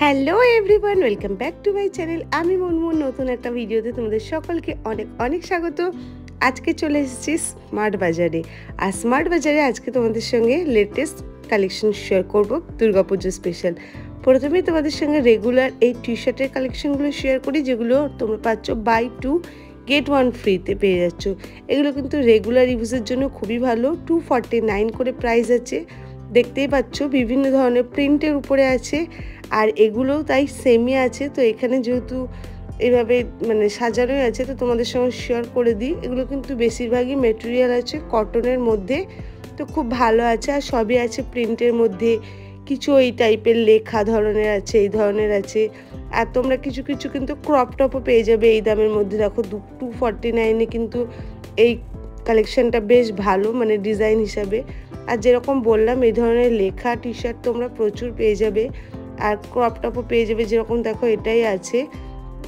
Hello everyone, welcome back to my channel. আমি মনমুন নতুন একটা ভিডিওতে তোমাদের সকলকে অনেক অনেক স্বাগত। আজকে চলে এসেছি স্মার্ট বাজারে। আর স্মার্ট বাজারে আজকে তোমাদের সঙ্গে লেটেস্ট কালেকশন শেয়ার করব দুর্গাপুজো স্পেশাল। প্রথমেই তোমাদের সঙ্গে রেগুলার এই টি শার্টের কালেকশনগুলো শেয়ার করি, যেগুলো তোমরা পাচ্ছ বাই 2 গেট 1 ফ্রিতে পেয়ে যাচ্ছ। এগুলো কিন্তু রেগুলার ইউজের জন্য খুবই ভালো। 249 করে প্রাইস আছে। দেখতেই পাচ্ছ বিভিন্ন ধরনের প্রিন্টের উপরে আছে, আর এগুলোও তাই সেমই আছে। তো এখানে যেহেতু এভাবে সাজানোই আছে, তো তোমাদের সঙ্গে শেয়ার করে দিই। এগুলো কিন্তু বেশিরভাগই মেটেরিয়াল আছে কটনের মধ্যে, তো খুব ভালো আছে। আর সবই আছে প্রিন্টের মধ্যে, কিছু এই টাইপের লেখা ধরনের আছে, এই ধরনের আছে। আর তোমরা কিছু কিছু কিন্তু ক্রপ টপও পেয়ে যাবে এই দামের মধ্যে। দেখো 249-এ কিন্তু এই কালেকশনটা বেশ ভালো, ডিজাইন হিসাবে। আর যেরকম বললাম, এই ধরনের লেখা টি শার্ট তোমরা প্রচুর পেয়ে যাবে, আর ক্রপ টপও পেয়ে যাবে। যেরকম দেখো এটাই আছে,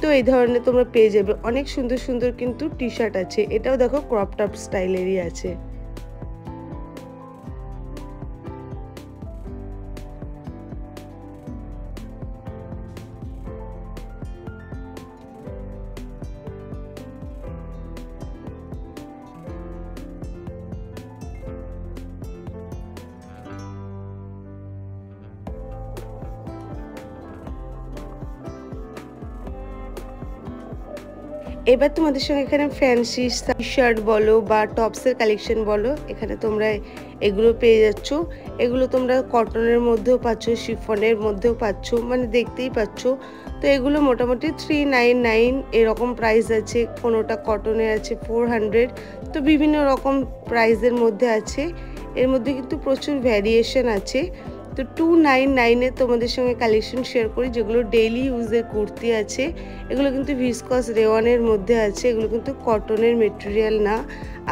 তো এই ধরনের তোমরা পেয়ে যাবে। অনেক সুন্দর সুন্দর কিন্তু টি শার্ট আছে। এটাও দেখো ক্রপ টপ স্টাইলেরই আছে। এবার তোমাদের সঙ্গে এখানে ফ্যান্সি শার্ট বলো বা টপসের কালেকশন বলো, এখানে তোমরা এগুলো পেয়ে যাচ্ছ। এগুলো তোমরা কটনের মধ্যেও পাচ্ছ, শিফনের মধ্যেও পাচ্ছ, দেখতেই পাচ্ছ। তো এগুলো মোটামুটি 399 এরকম প্রাইস আছে। কোনোটা কটনের আছে 400। তো বিভিন্ন রকম প্রাইসের মধ্যে আছে। এর মধ্যে কিন্তু প্রচুর ভ্যারিয়েশন আছে। তো 299-এ তোমাদের সঙ্গে কালেকশন শেয়ার করি, যেগুলো ডেইলি ইউজের কুর্তি আছে। এগুলো কিন্তু ভিসকস রেওয়ানের মধ্যে আছে, এগুলো কিন্তু কটনের মেটেরিয়াল না।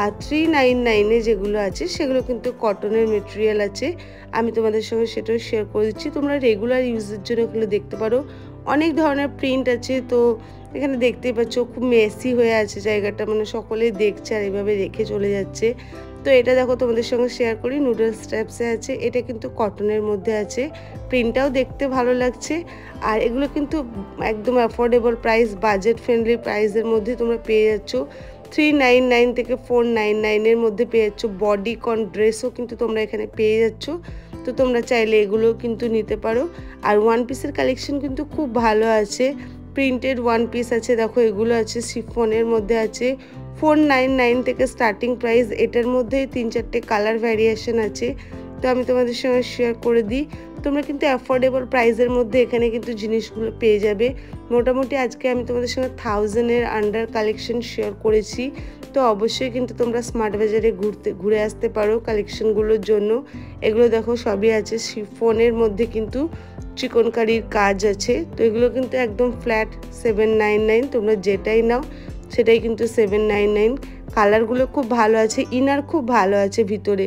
আর 399-এ যেগুলো আছে সেগুলো কিন্তু কটনের মেটেরিয়াল আছে। আমি তোমাদের সঙ্গে সেটাও শেয়ার করে দিচ্ছি। তোমরা রেগুলার ইউজের জন্য এগুলো দেখতে পারো। অনেক ধরনের প্রিন্ট আছে। তো এখানে দেখতেই পাচ্ছ খুব মেসি হয়ে আছে জায়গাটা, সকলেই দেখছে আর এভাবে রেখে চলে যাচ্ছে। তো এটা দেখো তোমাদের সঙ্গে শেয়ার করি, নুডলস টাইপসে আছে। এটা কিন্তু কটনের মধ্যে আছে, প্রিন্টটাও দেখতে ভালো লাগছে। আর এগুলো কিন্তু একদম অ্যাফোর্ডেবল প্রাইস, বাজেট ফ্রেন্ডলি প্রাইসের মধ্যে তোমরা পেয়ে যাচ্ছ। 399 থেকে 499-এর মধ্যে পেয়ে যাচ্ছ। বডিকন ড্রেসও কিন্তু তোমরা এখানে পেয়ে যাচ্ছ। তো তোমরা চাইলে এগুলোও কিন্তু নিতে পারো। আর ওয়ান পিসের কালেকশন কিন্তু খুব ভালো আছে। প্রিন্টেড ওয়ান পিস আছে, দেখো এগুলো আছে শিফনের মধ্যে আছে। 499 থেকে স্টার্টিং প্রাইস। এটার মধ্যেই 3-4টে কালার ভ্যারিয়েশন আছে। তো আমি তোমাদের সঙ্গে শেয়ার করে দিই। তোমরা কিন্তু অ্যাফোর্ডেবল প্রাইসের মধ্যে এখানে কিন্তু জিনিসগুলো পেয়ে যাবে। মোটামুটি আজকে আমি তোমাদের সঙ্গে 1000-এর আন্ডার কালেকশন শেয়ার করেছি। তো অবশ্যই কিন্তু তোমরা স্মার্ট বাজারে ঘুরে আসতে পারো কালেকশনগুলোর জন্য। এগুলো দেখো সবই আছে শিফনের মধ্যে, কিন্তু চিকনকারির কাজ আছে। তো এগুলো কিন্তু একদম ফ্ল্যাট 799। তোমরা যেটাই নাও সেটাই কিন্তু 799। কালারগুলো খুব ভালো আছে, ইনার খুব ভালো আছে ভিতরে,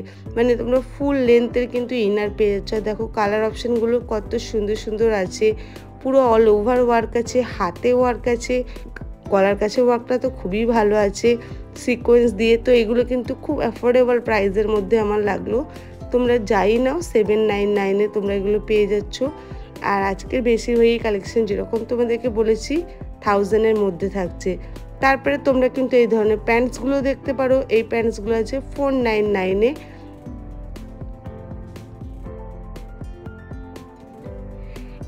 তোমরা ফুল লেন্থের কিন্তু ইনার পেয়ে যাচ্ছ। দেখো কালার অপশানগুলো কত সুন্দর সুন্দর আছে। পুরো অল ওভার ওয়ার্ক আছে, হাতে ওয়ার্ক আছে, গলার কাছে ওয়ার্কটা তো খুবই ভালো আছে সিকোয়েন্স দিয়ে। তো এগুলো কিন্তু খুব অ্যাফোর্ডেবল প্রাইসের মধ্যে আমার লাগলো। তোমরা যাই নাও 799-এ তোমরা এগুলো পেয়ে যাচ্ছ। আর আজকের বেশিরভাগই কালেকশন যেরকম তোমাদেরকে বলেছি 1000-এর মধ্যে থাকছে। তারপরে তোমরা কিন্তু এই ধরনের প্যান্টসগুলো দেখতে পারো। এই প্যান্টসগুলো আছে 499-এ।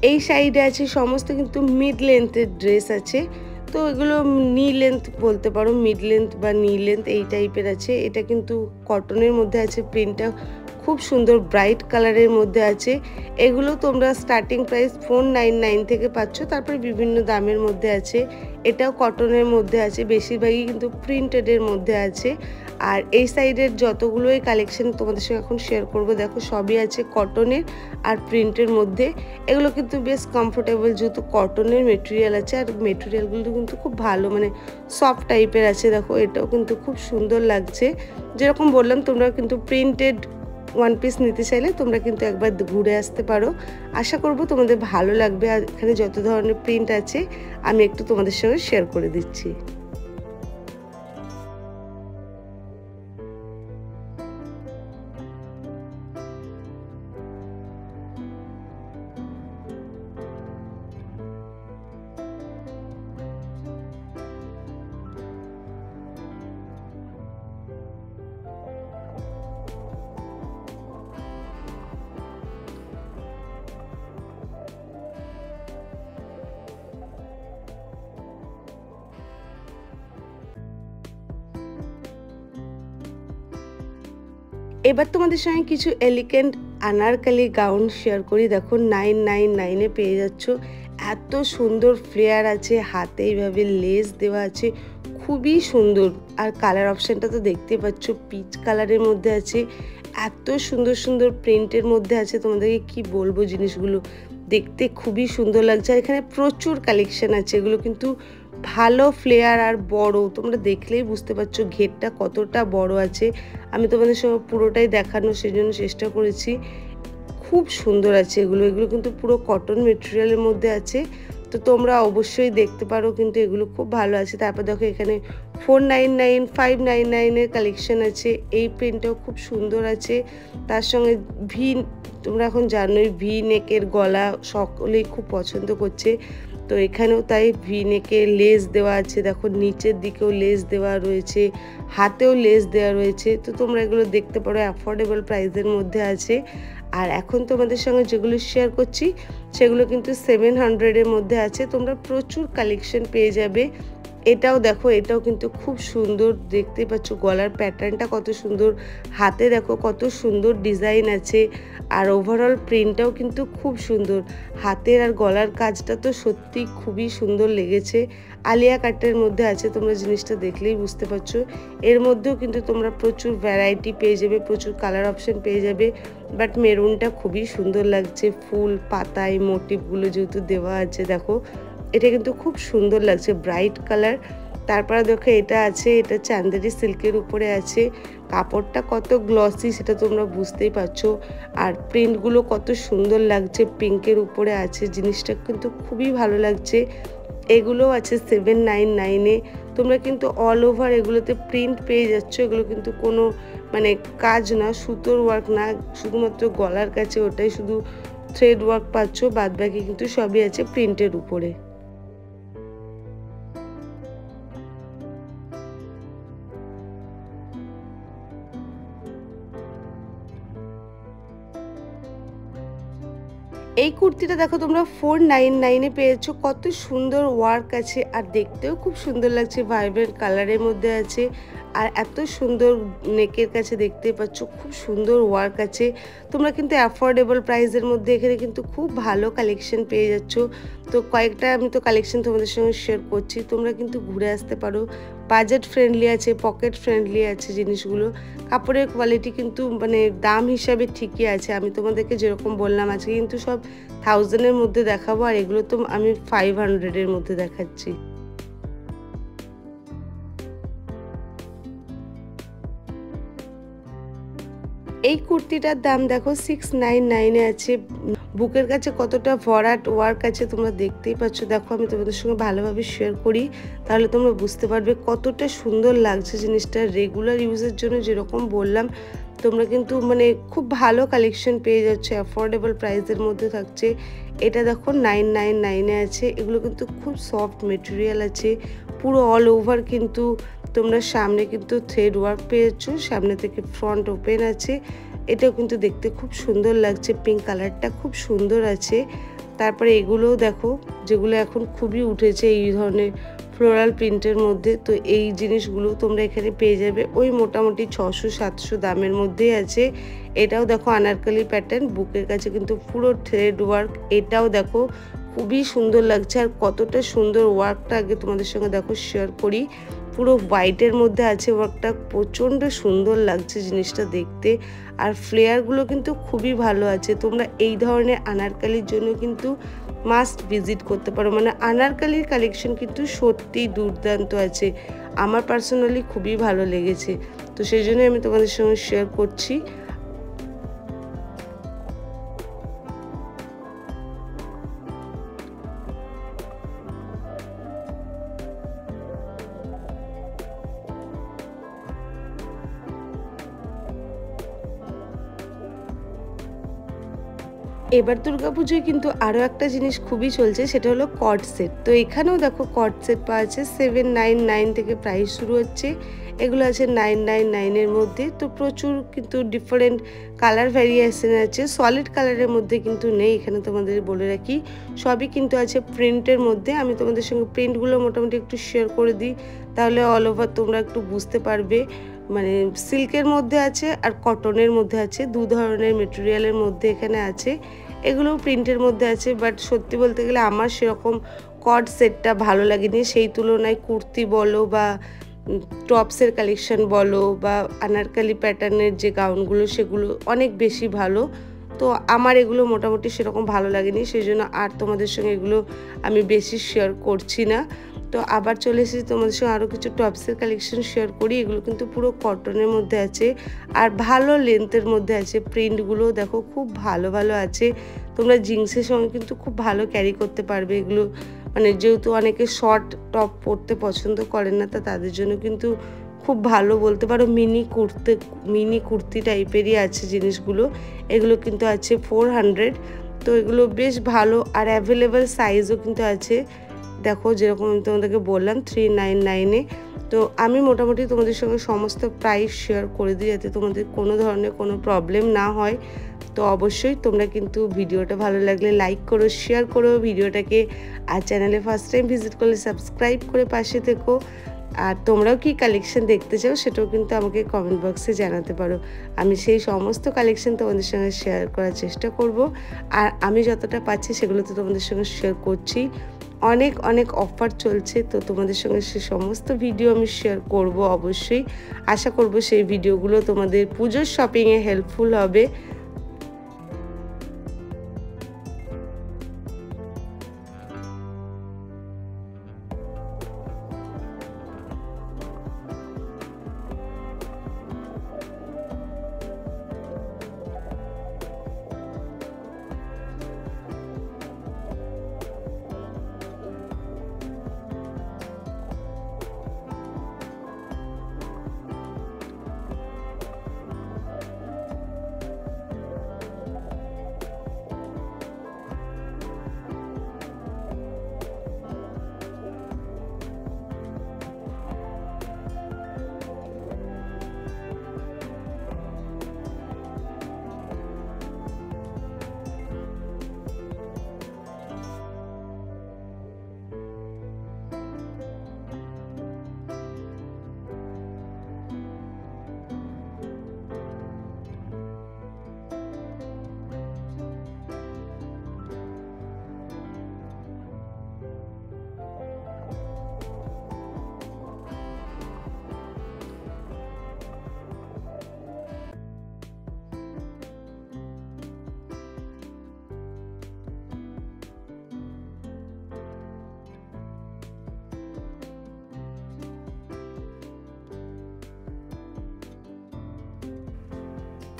এই সাইডে আছে সমস্ত কিন্তু মিড লেন্থের ড্রেস আছে। তো এগুলো নি লেন্থ বলতে পারো, মিড লেন্থ বা নি লেন্থ এই টাইপের আছে। এটা কিন্তু কটনের মধ্যে আছে, প্রিন্টটা খুব সুন্দর ব্রাইট কালারের মধ্যে আছে। এগুলো তোমরা স্টার্টিং প্রাইস 499 থেকে পাচ্ছ, তারপরে বিভিন্ন দামের মধ্যে আছে। এটাও কটনের মধ্যে আছে, বেশিরভাগই কিন্তু প্রিন্টেডের মধ্যে আছে। আর এই সাইডের যতগুলোই কালেকশন তোমাদের সঙ্গে এখন শেয়ার করব, দেখো সবই আছে কটনের আর প্রিন্টের মধ্যে। এগুলো কিন্তু বেশ কমফোর্টেবল, যেহেতু কটনের মেটেরিয়াল আছে। আর মেটেরিয়ালগুলো কিন্তু খুব ভালো, সফট টাইপের আছে। দেখো এটাও কিন্তু খুব সুন্দর লাগছে। যেরকম বললাম, তোমরা কিন্তু প্রিন্টেড ওয়ান পিস নিতে চাইলে তোমরা কিন্তু একবার ঘুরে আসতে পারো। আশা করব তোমাদের ভালো লাগবে। আর এখানে যত ধরনের প্রিন্ট আছে আমি একটু তোমাদের সঙ্গে শেয়ার করে দিচ্ছি। এবার তোমাদের সঙ্গে কিছু এলিগেন্ট আনারকলি গাউন শেয়ার করি। দেখো 999 পেয়ে যাচ্ছ। এত সুন্দর ফ্লেয়ার আছে, হাতে এইভাবে লেস দেওয়া আছে, খুবই সুন্দর। আর কালার অপশানটা তো দেখতে পাচ্ছ, পিচ কালারের মধ্যে আছে, এত সুন্দর সুন্দর প্রিন্টের মধ্যে আছে। তোমাদেরকে কি বলবো, জিনিসগুলো দেখতে খুবই সুন্দর লাগছে। আর এখানে প্রচুর কালেকশন আছে, এগুলো কিন্তু ভালো ফ্লেয়ার আর বড়, তোমরা দেখলেই বুঝতে পারছো ঘেরটা কতটা বড় আছে। আমি তোমাদের সঙ্গে পুরোটাই দেখানোর সেজন্য চেষ্টা করেছি। খুব সুন্দর আছে এগুলো, এগুলো কিন্তু পুরো কটন মেটেরিয়ালের মধ্যে আছে, তো তোমরা অবশ্যই দেখতে পারো, কিন্তু এগুলো খুব ভালো আছে। তারপর দেখো এখানে 499, 599 কালেকশন আছে। এই প্রিন্টটাও খুব সুন্দর আছে। তার সঙ্গে ভি, তোমরা এখন জানোই ভি নেকের গলা সকলেই খুব পছন্দ করছে, তো এখানেও তাই ভি নেকের লেস দেওয়া আছে। দেখো নিচের দিকেও লেস দেওয়া রয়েছে, হাতেও লেস দেওয়া রয়েছে। তো তোমরা এগুলো দেখতে পারো, অ্যাফোর্ডেবল প্রাইসের মধ্যে আছে। আর এখন তোমাদের সঙ্গে যেগুলো শেয়ার করছি সেগুলো কিন্তু 700-এর মধ্যে আছে। তোমরা প্রচুর কালেকশন পেয়ে যাবে। এটাও দেখো, এটাও কিন্তু খুব সুন্দর, দেখতে পাচ্ছ গলার প্যাটার্নটা কত সুন্দর, হাতে দেখো কত সুন্দর ডিজাইন আছে। আর ওভারঅল প্রিন্টটাও কিন্তু খুব সুন্দর, হাতের আর গলার কাজটা তো সত্যি খুবই সুন্দর লেগেছে। আলিয়া কাটের মধ্যে আছে, তোমরা জিনিসটা দেখলেই বুঝতে পারছো। এর মধ্যেও কিন্তু তোমরা প্রচুর ভ্যারাইটি পেয়ে যাবে, প্রচুর কালার অপশন পেয়ে যাবে। বাট মেরুনটা খুবই সুন্দর লাগছে, ফুল পাতায় মোটিভগুলো যেহেতু দেওয়া আছে, দেখো এটা কিন্তু খুব সুন্দর লাগছে, ব্রাইট কালার। তারপরে দেখো এটা আছে, এটা চান্দেরি সিল্কের উপরে আছে। কাপড়টা কত গ্লসি সেটা তোমরা বুঝতেই পারছো। আর প্রিন্টগুলো কত সুন্দর লাগছে, পিঙ্কের উপরে আছে, জিনিসটা কিন্তু খুবই ভালো লাগছে। এগুলো আছে 799-এ। তোমরা কিন্তু অল ওভার এগুলোতে প্রিন্ট পেয়ে যাচ্ছ। এগুলো কিন্তু কোনো মানে কাজ না, সুতোর ওয়ার্ক না, শুধুমাত্র গলার কাছে ওটাই শুধু থ্রেড ওয়ার্ক পাচ্ছ, বাদবাকি কিন্তু সবই আছে প্রিন্টের উপরে। এই কুর্তিটা দেখো তোমরা 499-এ পেয়েছো। কত সুন্দর ওয়ার্ক আছে, আর দেখতেও খুব সুন্দর লাগছে, ভাইব্রেন্ট কালারের মধ্যে আছে। আর এত সুন্দর নেকের কাছে দেখতে পাচ্ছ, খুব সুন্দর ওয়ার্ক আছে। তোমরা কিন্তু অ্যাফোর্ডেবল প্রাইসের মধ্যে এখানে কিন্তু খুব ভালো কালেকশন পেয়ে যাচ্ছ। তো কয়েকটা আমি তো কালেকশন তোমাদের সঙ্গে শেয়ার করছি, তোমরা কিন্তু ঘুরে আসতে পারো। বাজেট ফ্রেন্ডলি আছে, পকেট ফ্রেন্ডলি আছে জিনিসগুলো। কাপড়ের কোয়ালিটি কিন্তু মানে দাম হিসাবে ঠিকই আছে। আমি তোমাদেরকে যেরকম বললাম আজকে কিন্তু সব 1000-এর মধ্যে দেখাবো, আর এগুলো তো আমি 500-এর মধ্যে দেখাচ্ছি। এই কুর্তিটার দাম দেখো 699-এ আছে। বুকের কাছে কতটা ভরাট ওয়ার্ক আছে তোমরা দেখতেই পাচ্ছ। দেখো আমি তোমাদের সঙ্গে ভালোভাবে শেয়ার করি, তাহলে তোমরা বুঝতে পারবে কতটা সুন্দর লাগছে জিনিসটা। রেগুলার ইউজের জন্য যেরকম বললাম, তোমরা কিন্তু মানে খুব ভালো কালেকশন পেয়ে যাচ্ছে, অ্যাফোর্ডেবল প্রাইসের মধ্যে থাকছে। এটা দেখো 999-এ আছে। এগুলো কিন্তু খুব সফট মেটেরিয়াল আছে, পুরো অল ওভার কিন্তু তোমরা সামনে কিন্তু থ্রেড ওয়ার্ক পেয়েছো, সামনে থেকে ফ্রন্ট ওপেন আছে। এটাও কিন্তু দেখতে খুব সুন্দর লাগছে, পিঙ্ক কালারটা খুব সুন্দর আছে। তারপরে এগুলোও দেখো, যেগুলো এখন খুবই উঠেছে এই ধরনের ফ্লোরাল প্রিন্টের মধ্যে, তো এই জিনিসগুলো তোমরা এখানে পেয়ে যাবে ওই মোটামুটি 600-700 দামের মধ্যেই আছে। এটাও দেখো আনারকলি প্যাটার্ন, বুকের কাছে কিন্তু পুরো থ্রেড ওয়ার্ক। এটাও দেখো খুবই সুন্দর লাগছে, আর কতটা সুন্দর ওয়ার্কটা আগে তোমাদের সঙ্গে দেখো শেয়ার করি। পুরো হোয়াইটের মধ্যে আছে ওয়ার্কটা, প্রচণ্ড সুন্দর লাগছে জিনিসটা দেখতে। আর ফ্লেয়ারগুলো কিন্তু খুবই ভালো আছে। তোমরা এই ধরনের আনারকলির জন্য কিন্তু মাস্ট ভিজিট করতে পারো, মানে আনারকলির কালেকশন কিন্তু সত্যিই দুর্দান্ত আছে, আমার পার্সোনালি খুবই ভালো লেগেছে, তো সেই জন্যই আমি তোমাদের সঙ্গে শেয়ার করছি। এবার দুর্গাপুজোয় কিন্তু আরও একটা জিনিস খুবই চলছে, সেটা হলো কট সেট। তো এখানেও দেখো কট সেট পাওয়া যাচ্ছে, 799 থেকে প্রাইস শুরু হচ্ছে। এগুলো আছে 999-এর মধ্যে। তো প্রচুর কিন্তু ডিফারেন্ট কালার ভ্যারিয়েশন আছে, সলিড কালারের মধ্যে কিন্তু নেই এখানে, তোমাদের বলে রাখি। সবই কিন্তু আছে প্রিন্টের মধ্যে। আমি তোমাদের সঙ্গে প্রিন্টগুলো মোটামুটি একটু শেয়ার করে দিই, তাহলে অল ওভার তোমরা একটু বুঝতে পারবে। মানে সিল্কের মধ্যে আছে আর কটনের মধ্যে আছে, দু ধরনের মেটেরিয়ালের মধ্যে এখানে আছে। এগুলো প্রিন্টের মধ্যে আছে, বাট সত্যি বলতে গেলে আমার সেরকম কট সেটটা ভালো লাগেনি। সেই তুলনায় কুর্তি বলো বা টপসের কালেকশন বলো বা আনারকালি প্যাটার্নের যে গাউনগুলো সেগুলো অনেক বেশি ভালো। তো আমার এগুলো মোটামুটি সেরকম ভালো লাগেনি, সেই জন্য আর তোমাদের সঙ্গে এগুলো আমি বেশি শেয়ার করছি না। তো আবার চলে এসেছি তোমাদের সঙ্গে আরও কিছু টপসের কালেকশন শেয়ার করি। এগুলো কিন্তু পুরো কটনের মধ্যে আছে আর ভালো লেন্থের মধ্যে আছে। প্রিন্টগুলো দেখো খুব ভালো ভালো আছে। তোমরা জিন্সের সঙ্গে কিন্তু খুব ভালো ক্যারি করতে পারবে এগুলো, মানে যেহেতু অনেকে শর্ট টপ পরতে পছন্দ করেন না, তা তাদের জন্য কিন্তু খুব ভালো বলতে পারো। মিনি কুর্তি টাইপেরই আছে জিনিসগুলো। এগুলো কিন্তু আছে 400। তো এগুলো বেশ ভালো আর অ্যাভেলেবেল সাইজও কিন্তু আছে। দেখো যেরকম আমি তোমাদেরকে বললাম 399-এ। তো আমি মোটামুটি তোমাদের সঙ্গে সমস্ত প্রাইস শেয়ার করে দিই যাতে তোমাদের কোনো ধরনের কোনো প্রবলেম না হয়। তো অবশ্যই তোমরা কিন্তু ভিডিওটা ভালো লাগলে লাইক করো, শেয়ার করো ভিডিওটাকে। আর চ্যানেলে ফার্স্ট টাইম ভিজিট করলে সাবস্ক্রাইব করে পাশে থেকো। আর তোমরাও কি কালেকশন দেখতে চাও সেটাও কিন্তু আমাকে কমেন্ট বক্সে জানাতে পারো। আমি সেই সমস্ত কালেকশন তোমাদের সঙ্গে শেয়ার করার চেষ্টা করব। আর আমি যতটা পাচ্ছি সেগুলো তো তোমাদের সঙ্গে শেয়ার করছি। অনেক অনেক অফার চলছে, তো তোমাদের সঙ্গে সে সমস্ত ভিডিও আমি শেয়ার করব অবশ্যই। আশা করব সেই ভিডিওগুলো তোমাদের পুজোর শপিংয়ে হেল্পফুল হবে।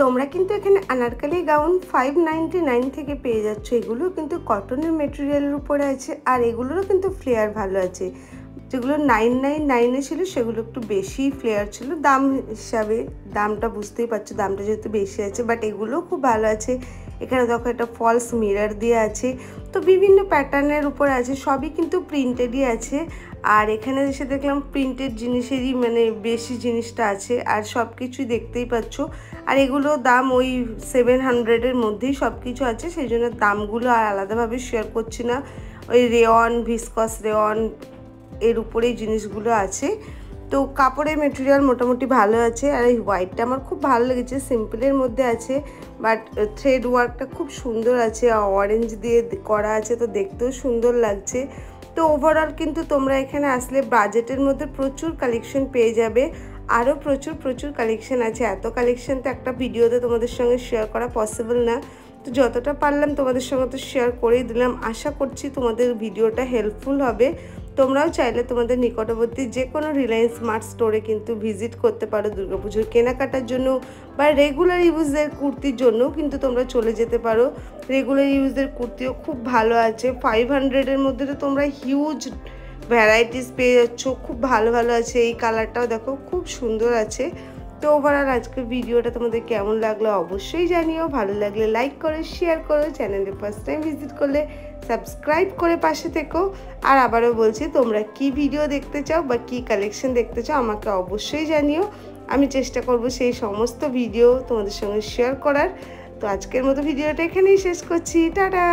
তোমরা কিন্তু এখানে আনারকালি গাউন 599 থেকে পেয়ে যাচ্ছ। এগুলো কিন্তু কটনের মেটেরিয়ালের উপরে আছে আর এগুলোরও কিন্তু ফ্লেয়ার ভালো আছে। যেগুলো 999-এ ছিল সেগুলো একটু বেশি ফ্লেয়ার ছিল দাম হিসাবে। দামটা বুঝতেই পারছো, দামটা যেহেতু বেশি আছে, বাট এগুলোও খুব ভালো আছে। এখানে দেখো একটা ফলস মিরর দিয়ে আছে। তো বিভিন্ন প্যাটার্নের উপর আছে, সবই কিন্তু প্রিন্টেডই আছে। আর এখানে এসে দেখলাম প্রিন্টেড জিনিসেরই মানে বেশি জিনিসটা আছে আর সব কিছুই দেখতেই পাচ্ছ। আর এগুলো দাম ওই 700-এর মধ্যেই সব কিছু আছে, সেই জন্য দামগুলো আর আলাদাভাবে শেয়ার করছি না। ওই রেয়ন, ভিসকস রেয়ন এর উপরেই জিনিসগুলো আছে। তো কাপড়ের মেটেরিয়াল মোটামুটি ভালো আছে। আর এই হোয়াইটটা আমার খুব ভালো লেগেছে, সিম্পলের মধ্যে আছে, বাট থ্রেড ওয়ার্কটা খুব সুন্দর আছে, অরেঞ্জ দিয়ে করা আছে, তো দেখতেও সুন্দর লাগছে। তো ওভারঅল কিন্তু তোমরা এখানে আসলে বাজেটের মধ্যে প্রচুর কালেকশন পেয়ে যাবে। আরও প্রচুর কালেকশন আছে। এত কালেকশন তো একটা ভিডিওতে তোমাদের সঙ্গে শেয়ার করা পসিবল না, তো যতটা পারলাম তোমাদের সঙ্গে তো শেয়ার করেই দিলাম। আশা করছি তোমাদের ভিডিওটা হেল্পফুল হবে। তোমরাও চাইলে তোমাদের নিকটবর্তী যে কোনো রিলায়েন্স স্মার্ট স্টোরে কিন্তু ভিজিট করতে পারো দুর্গাপুজোর কেনাকাটার জন্য, বা রেগুলার ইউজের কুর্তির জন্যও কিন্তু তোমরা চলে যেতে পারো। রেগুলার ইউজের কুর্তিও খুব ভালো আছে। 500-এর মধ্যে তো তোমরা হিউজ ভ্যারাইটিস পেয়ে যাচ্ছ, খুব ভালো আছে। এই কালারটাও দেখো খুব সুন্দর আছে। তো ওভারঅল আজকের ভিডিওটা তোমাদের কেমন লাগলো অবশ্যই জানিও। ভালো লাগলে লাইক করো, শেয়ার করো, চ্যানেলে ফার্স্ট টাইম ভিজিট করলে সাবস্ক্রাইব করে পাশে থেকো। আর আবারও বলছি, তোমরা কি ভিডিও দেখতে চাও বা কি কালেকশন দেখতে চাও আমাকে অবশ্যই জানিও। আমি চেষ্টা করব সেই সমস্ত ভিডিও তোমাদের সঙ্গে শেয়ার করার। তো আজকের মতো ভিডিওটা এখানেই শেষ করছি। টাটা।